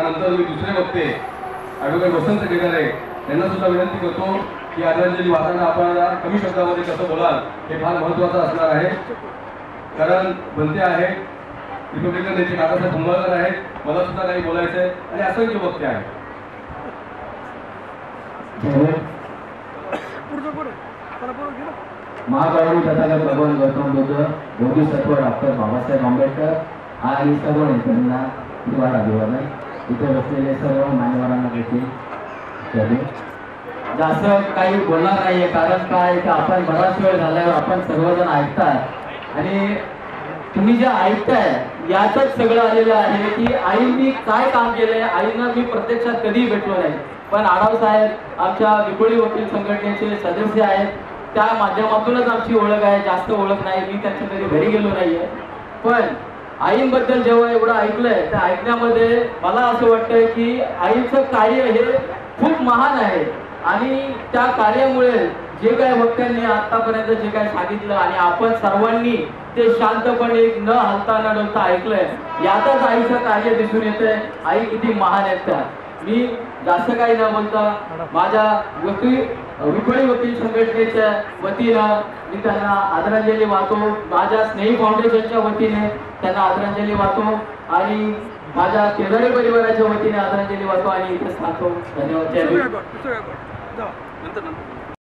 त्यानंतर मी दुसरे वक्ते ॲडव्होकेट वसंत केदारे यांना सुद्धा विनंती करतो की आदरांजली वाहताना आपण कमी शब्दामध्ये कसं बोलाल हे फार महत्त्वाचं असणार आहे. कारण बनते आहे रिपब्लिकन नेते काकासाहेब कुंभारकर आहेत, मला सुद्धा काही बोलायचं आहे आणि असंख्य वक्ते आहेत. महाकारुणी तथागत भगवान गौतम बुद्ध, बोधिसत्व डॉक्टर बाबासाहेब आंबेडकर आणि सर्व नेत्यांना दिवाळ अभिवादन. इथे बसलेले सर्व मान्यवरांना देखील जास्त काही बोलणार नाहीये, कारण काय की आपण बराच वेळ झाल्यावर आपण सर्वजण ऐकतात आणि तुम्ही जे ऐकताय यातच सगळं आलेलं आहे की आईंनी काय काम केलंय. आईंना मी प्रत्यक्षात कधीही भेटलो नाही, पण आढाव साहेब आमच्या विपुळी वकील संघटनेचे सदस्य आहेत, त्या माध्यमातूनच आमची ओळख आहे. जास्त ओळख नाही, मी त्यांच्या कधी घरी गेलो नाहीये. पण आईंबद्दल जेव्हा एवढं ऐकलंय त्या ऐकण्यामध्ये मला असं वाटतंय की आईचं कार्य हे खूप महान आहे आणि त्या कार्यामुळे जे काय वक्त्यांनी आतापर्यंत जे काय सांगितलं आणि आपण सर्वांनी ते शांतपणे न हलता न डोलता ऐकलंय, यातच आईचं कार्य दिसून येतंय. आई किती महान आहेत त्या. मी जास्त काही न बोलता माझ्या विपुळी वकील संघटनेच्या वतीनं मी त्यांना आदरांजली वाहतो, माझ्या स्नेही फाउंडेशनच्या वतीने त्यांना आदरांजली वाहतो आणि माझ्या केदारे परिवाराच्या वतीने आदरांजली वाहतो आणि इथे सांगतो. धन्यवाद.